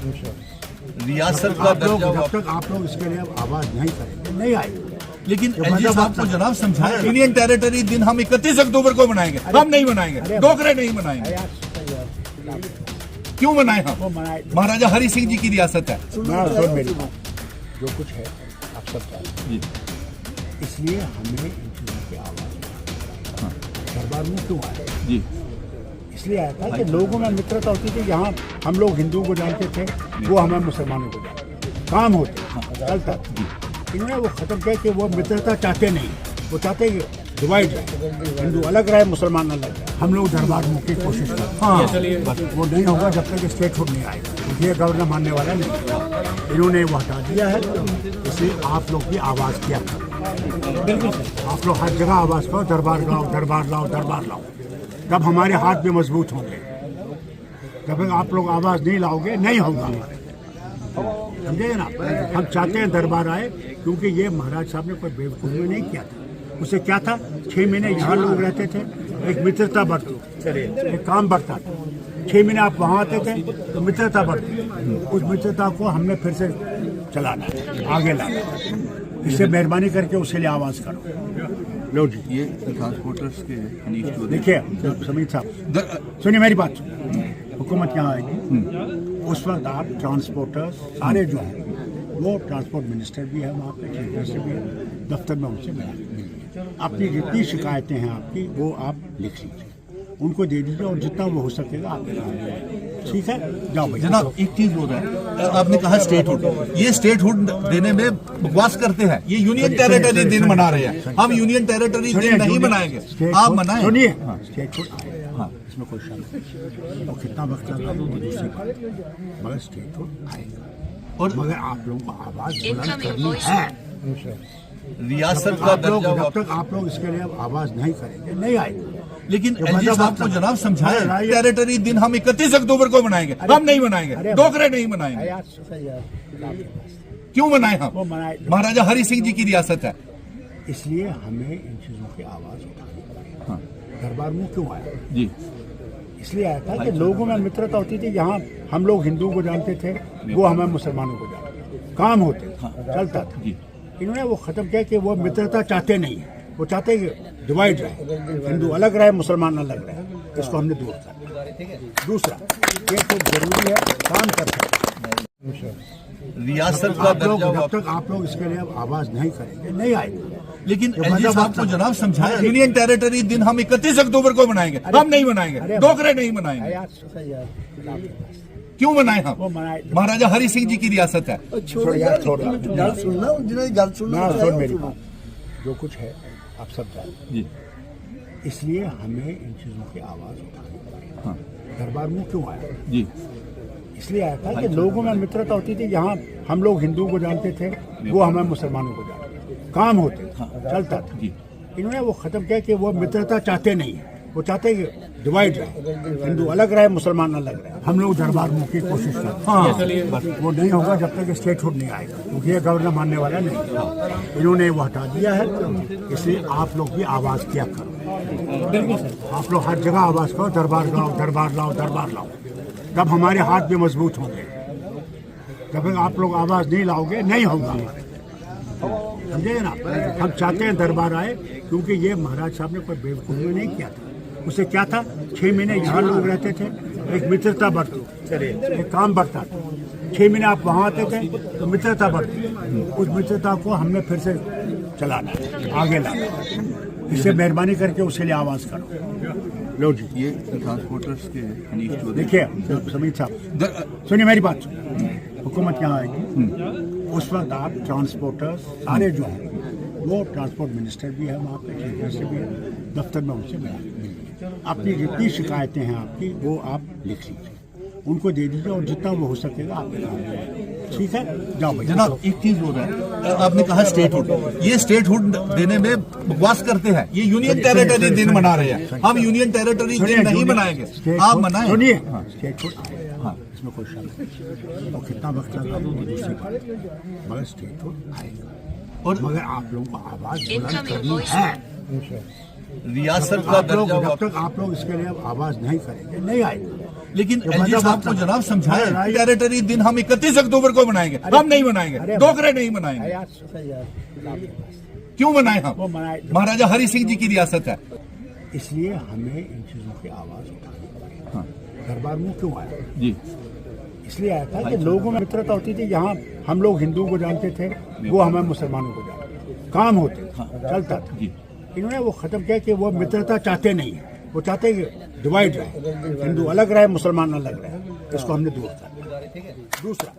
रियासत का दर्जा। जब तक आप लोग इसके लिए आवाज नहीं करेंगे नहीं आएगी। लेकिन एलजी साहब को जनाब समझाया, यूनियन टेरिटरी दिन हम 31 अक्टूबर को मनाएंगे, हम नहीं मनाएंगे, डोगरे नहीं मनाएंगे। क्यों मनाए हम? महाराजा हरि सिंह जी की रियासत है। मेरी बात जो कुछ है आप सब जानते हैं, इसलिए हमें इन चीजों की आवाज दरबार में क्यों आया जी? इसलिए आया था कि लोगों में मित्रता होती थी। यहाँ हम लोग हिंदुओं को जानते थे, वो हमें मुसलमानों को जानते, काम होते चलता। इन्होंने वो खत्म किया कि वो मित्रता चाहते नहीं, वो चाहते डिवाइड रहे, हिंदू अलग रहे, मुसलमान अलग रहे। हम लोग दरबार मुख की कोशिश करते हैं, वो नहीं होगा जब तक स्टेटहुड नहीं आएगा। ये गवर्नर मानने वाला नहीं, इन्होंने वो हटा दिया है। इसलिए आप लोग की आवाज़ किया करो, आप लोग हर जगह आवाज़ करो, दरबार लाओ, दरबार लाओ, दरबार लाओ। तब हमारे हाथ भी मजबूत होंगे। जब तक आप लोग आवाज़ नहीं लाओगे नहीं होगा, समझे ना। हम चाहते हैं दरबार आए, क्योंकि ये महाराज साहब ने कोई बेवकूफ़ी नहीं किया था। उसे क्या था, 6 महीने यहाँ लोग रहते थे, एक मित्रता बढ़ती, एक काम बढ़ता था। 6 महीने आप वहाँ आते थे तो मित्रता बढ़ती, उस मित्रता को हमने फिर से चलाना है, आगे लाना है। इससे मेहरबानी करके उसके लिए आवाज़ करो। लो जी, ये ट्रांसपोर्टर्स के देखिए समीर साहब, सुनिए मेरी बात। हुकूमत यहाँ आएगी, उस वक्त आप ट्रांसपोर्टर्स सारे जो हैं, वो ट्रांसपोर्ट मिनिस्टर भी है वहाँ पे, चीफ मिनिस्टर भी है, दफ्तर में उनसे मिलिए। अपनी जितनी शिकायतें हैं आपकी वो आप लिख लीजिए, उनको दे दीजिए, और जितना वो हो सकेगा आप ठीक है। जाओ भाई। जनाब एक चीज हो रहा है, आपने कहा स्टेटहुड, ये स्टेटहुड देने में बकवास करते हैं। ये यूनियन टेरिटरी दिन मना रहे हैं, हम यूनियन टेरिटरी दिन नहीं मनाएंगे, आप मनाएं। सुनिए, स्टेटहुड आएगा, इसमें कोई शक नहीं। और कितना वक्त लगा दूसरी बात, मगर स्टेटहुड आएगा, और मगर आप लोगों को आवाज बुलंद करनी है। रियासत का दर्जा। जब तक आप लोग इसके लिए आवाज नहीं करेंगे नहीं आएगी। लेकिन एलजी साहब को जनाब समझाया, टेरिटरी दिन हम 31 अक्टूबर को मनाएंगे, हम नहीं मनाएंगे, डोगरे नहीं मनाएंगे। क्यों मनाए हम? महाराजा हरि सिंह जी की रियासत है। इसलिए हमें इन चीजों की आवाज उठानी पड़ेगी। दरबार में क्यों आया जी? इसलिए आया था कि लोगों में मित्रता होती थी। यहाँ हम लोग हिंदुओं को जानते थे, वो हमें मुसलमानों को जानते, काम होते चलता था। इन्होंने वो खत्म किया कि वो मित्रता चाहते नहीं है, वो चाहते डिवाइड रहे, हिंदू अलग रहे, मुसलमान अलग रहे। इसको हमने दूर कर। दूसरा, ये तो जरूरी है, काम कर सकते। रियासत का दर्जा। जब तक आप लोग इसके लिए आवाज नहीं करेंगे नहीं आएगी। लेकिन एलजी साहब को जनाब समझाया, यूनियन टेरिटरी दिन हम 31 अक्टूबर को मनाएंगे, हम नहीं मनाएंगे, डोगरे नहीं मनाएंगे। क्यों मनाए हम? महाराजा हरि सिंह जी की रियासत है। मेरी बात जो कुछ है आप सब जानते हैं, इसलिए हमें इन चीजों की आवाज उठानी पड़ेगी। दरबार में क्यों आया जी? इसलिए आया था कि लोगों में मित्रता होती थी। यहाँ हम लोग हिंदुओं को जानते थे, वो हमें मुसलमानों को जानते, काम होते चलता था। इन्होंने वो खत्म किया कि वो मित्रता चाहते नहीं है, वो चाहते डिवाइड रहे, हिंदू अलग रहे, मुसलमान अलग रहे। हम लोग दरबार मुख की कोशिश करते, वो नहीं होगा जब तक स्टेटहुड नहीं आएगा, क्योंकि ये गवर्नर मानने वाला नहीं। इन्होंने वो हटा दिया है। इसलिए आप लोग भी आवाज़ किया करो, आप लोग हर जगह आवाज़ करो, दरबार लाओ, दरबार लाओ, दरबार लाओ। तब हमारे हाथ भी मजबूत होंगे। जब तक आप लोग आवाज़ नहीं लाओगे नहीं होगा, समझे ना। हम चाहते हैं दरबार आए, क्योंकि ये महाराज साहब ने कोई बेवकूफ़ी नहीं किया था। उसे क्या था, 6 महीने यहाँ लोग रहते थे, एक मित्रता बढ़ती, एक काम बढ़ता था। 6 महीने आप वहाँ आते थे तो मित्रता बढ़ती, उस मित्रता को हमने फिर से चलाना है, आगे लाना है। इससे मेहरबानी करके उसके लिए आवाज़ करो। लो जी, ये ट्रांसपोर्टर्स के देखिए समीर साहब, सुनिए मेरी बात। हुकूमत यहाँ आएगी, उस वक्त आप ट्रांसपोर्टर्स सारे जो हैं, वो ट्रांसपोर्ट मिनिस्टर भी है वहाँ पे, चीफ मिनिस्टर भी है, दफ्तर में उनसे मिलिए। अपनी जितनी शिकायतें हैं आपकी वो आप लिख लीजिए, उनको दे दीजिए, और जितना वो हो सकेगा आप ठीक है। जाओ भाई। जनाब एक चीज हो रहा है, आपने कहा स्टेटहुड, ये स्टेटहुड देने में बकवास करते हैं। ये यूनियन टेरिटरी दिन मना रहे हैं, हम यूनियन टेरिटरी दिन नहीं मनाएंगे, आप मनाएं। सुनिए, स्टेटहुड आएगा, इसमें कोई शक नहीं। और कितना वक्त लगा दूसरी बात, मगर स्टेटहुड आएगा, और मगर आप लोगों को आवाज बुलंद करनी है। रियासत का दर्जा। जब तक आप लोग इसके लिए आवाज नहीं करेंगे नहीं आएगी। लेकिन जो एलजी मतलब साहब को जनाब समझाएं, अरे, टेरिटरी दिन हम 31 अक्टूबर को मनाएंगे, हम नहीं मनाएंगे, अरे, डोगरे नहीं मनाएंगे। यार, सही यार, क्यों मनाएं वो हम? मनाए महाराजा हरि सिंह जी की रियासत है। इसलिए हमें इन चीजों की आवाज उठानी पड़ेगी। हाँ। दरबार में क्यों आया? जी इसलिए आया था कि लोगों में मित्रता होती थी। यहाँ हम लोग हिंदुओं को जानते थे, वो हमें मुसलमानों को जानते थे, काम होते थे, चलता था। जी इन्होंने वो खत्म किया कि वो मित्रता चाहते नहीं है, वो चाहते हैं कि डिवाइड रहे, हिंदू अलग रहे, मुसलमान अलग रहे। इसको हमने दूर कर दिया। दूसरा